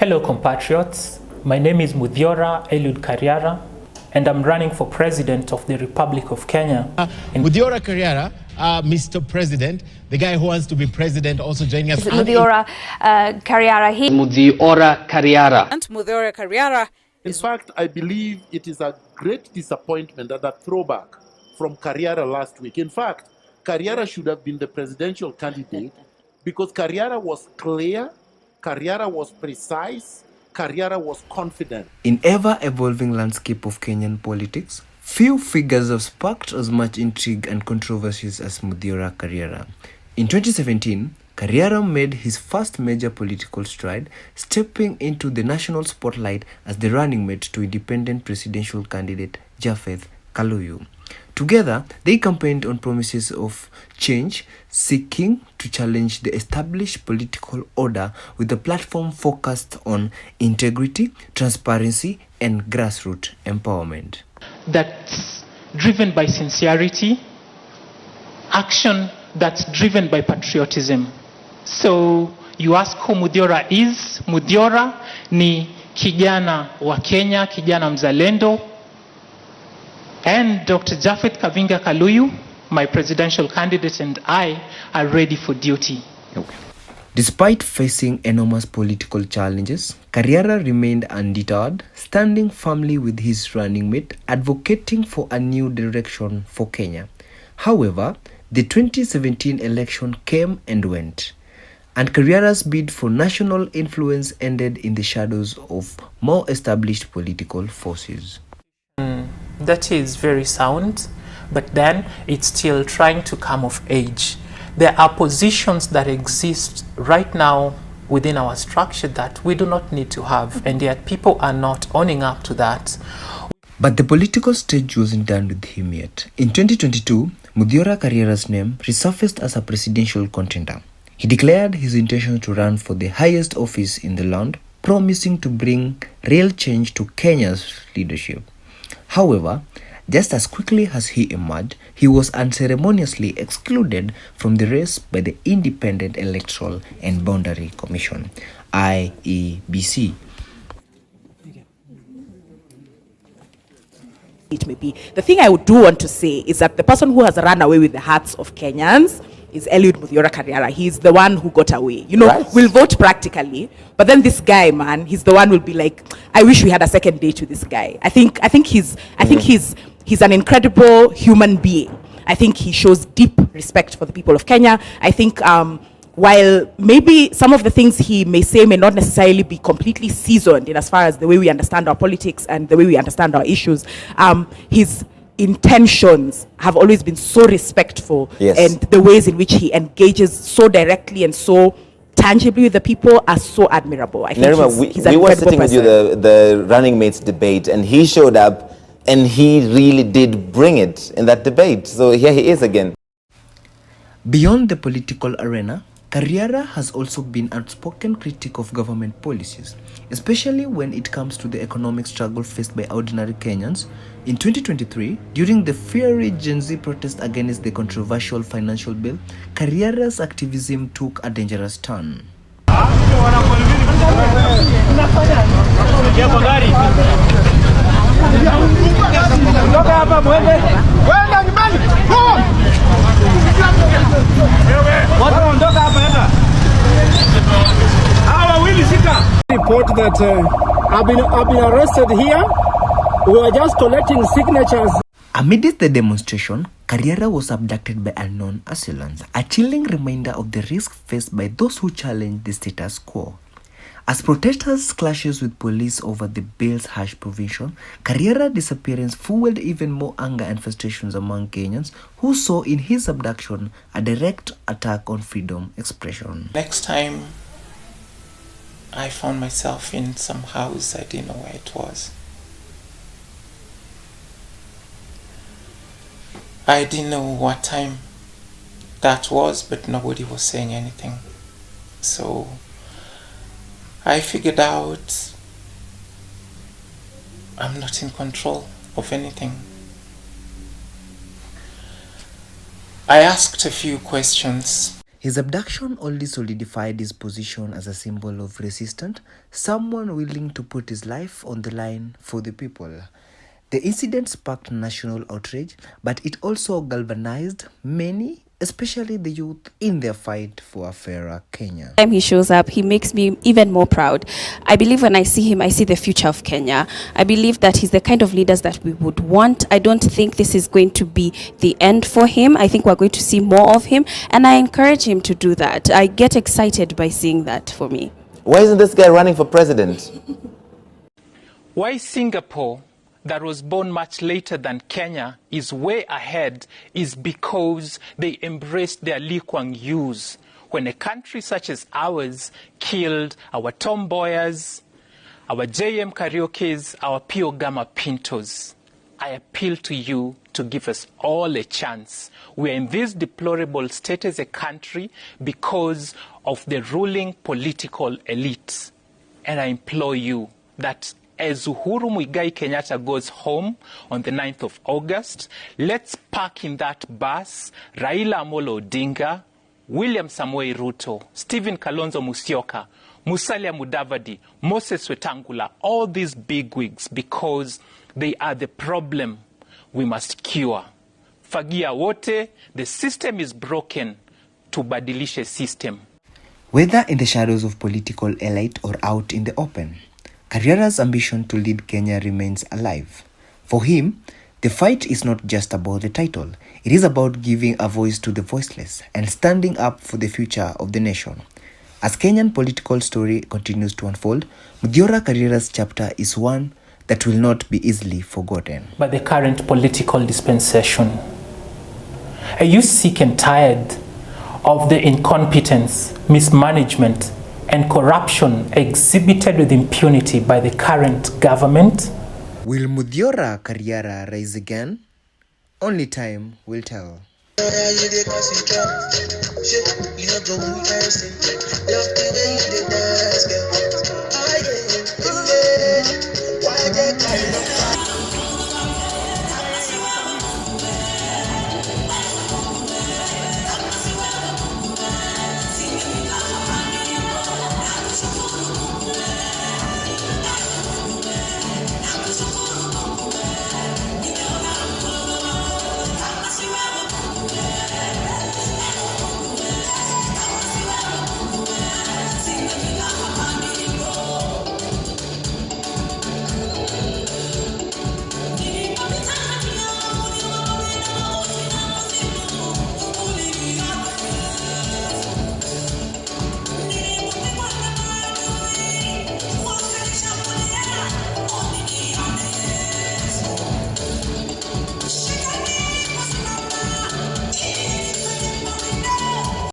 Hello compatriots, my name is Muthiora Kariara and I'm running for President of the Republic of Kenya. Muthiora Kariara, Mr. President, the guy who wants to be president, also joining us. Muthiora Kariara. Muthiora Kariara. And Muthiora Kariara. In fact, I believe it is a great disappointment and a throwback from Kariara last week. In fact, Kariara should have been the presidential candidate because Kariara was clear, Kariara was precise, Kariara was confident. In ever-evolving landscape of Kenyan politics, few figures have sparked as much intrigue and controversies as Muthiora Kariara. In 2017, Kariara made his first major political stride, stepping into the national spotlight as the running mate to independent presidential candidate Japheth Kaluyu. Together, they campaigned on promises of change, seeking to challenge the established political order with a platform focused on integrity, transparency, and grassroots empowerment. That's driven by sincerity, action that's driven by patriotism. So you ask who Muthiora is. Muthiora ni kijana wa Kenya, kijana mzalendo. And Dr. Japheth Kavinga Kaluyu, my presidential candidate, and I are ready for duty. Despite facing enormous political challenges, Kariara remained undeterred, standing firmly with his running mate, advocating for a new direction for Kenya. However, the 2017 election came and went, and Kariara's bid for national influence ended in the shadows of more established political forces. That is very sound, but then it's still trying to come of age. There are positions that exist right now within our structure that we do not need to have, and yet people are not owning up to that. But the political stage wasn't done with him yet. In 2022, Muthiora Kariara's name resurfaced as a presidential contender. He declared his intention to run for the highest office in the land, promising to bring real change to Kenya's leadership. However, just as quickly as he emerged, he was unceremoniously excluded from the race by the Independent Electoral and Boundary Commission, IEBC. It may be. The thing I do want to say is that the person who has run away with the hearts of Kenyans is Muthiora Kariara. He's the one who got away. You know, right. We'll vote practically, but then this guy, man, he's the one who will be like, I wish we had a second date with this guy. I think he's an incredible human being. I think he shows deep respect for the people of Kenya. I think while maybe some of the things he may say may not necessarily be completely seasoned in as far as the way we understand our politics and the way we understand our issues, his intentions have always been so respectful, yes. And the ways in which he engages so directly and so tangibly with the people are so admirable. I think Nerima, he's we were sitting with you the running mates debate, and he showed up and he really did bring it in that debate. So here he is again. Beyond the political arena, Kariara has also been an outspoken critic of government policies, especially when it comes to the economic struggle faced by ordinary Kenyans. In 2023, during the fiery Gen Z protest against the controversial financial bill, Kariara's activism took a dangerous turn. Report that I've been arrested here. We are just collecting signatures. Amidst the demonstration, Kariara was abducted by unknown assailants, a chilling reminder of the risk faced by those who challenge the status quo. As protesters clashes with police over the bill's harsh provision, Kariara's disappearance fueled even more anger and frustrations among Kenyans who saw in his abduction a direct attack on freedom expression. Next time I found myself in some house, I didn't know where it was. I didn't know what time that was, but nobody was saying anything. So I figured out I'm not in control of anything. I asked a few questions. His abduction only solidified his position as a symbol of resistance, someone willing to put his life on the line for the people. The incident sparked national outrage, but it also galvanized many, especially the youth, in their fight for a fairer Kenya. Time he shows up, he makes me even more proud. I believe when I see him, I see the future of Kenya. I believe that he's the kind of leaders that we would want. I don't think this is going to be the end for him. I think we're going to see more of him, and I encourage him to do that. I get excited by seeing that for me. Why isn't this guy running for president? Why Singapore, that was born much later than Kenya, is way ahead is because they embraced their Lee Kuan Yews. When a country such as ours killed our Tom Boyers, our JM Karaokes, our Pio Gama Pintos, I appeal to you to give us all a chance. We are in this deplorable state as a country because of the ruling political elite. And I implore you that as Uhuru Muigai Kenyatta goes home on the 9th of August, let's park in that bus Raila Amolo Odinga, William Samoei Ruto, Stephen Kalonzo Musyoka, Musalia Mudavadi, Moses Wetangula, all these bigwigs, because they are the problem we must cure. Fagia wote, the system is broken, tubadilishe system. Whether in the shadows of political elite or out in the open, Kariara's ambition to lead Kenya remains alive. For him, the fight is not just about the title. It is about giving a voice to the voiceless and standing up for the future of the nation. As Kenyan political story continues to unfold, Muthiora Kariara's chapter is one that will not be easily forgotten. By the current political dispensation, are you sick and tired of the incompetence, mismanagement, and corruption exhibited with impunity by the current government? Will Muthiora Kariara rise again? Only time will tell. You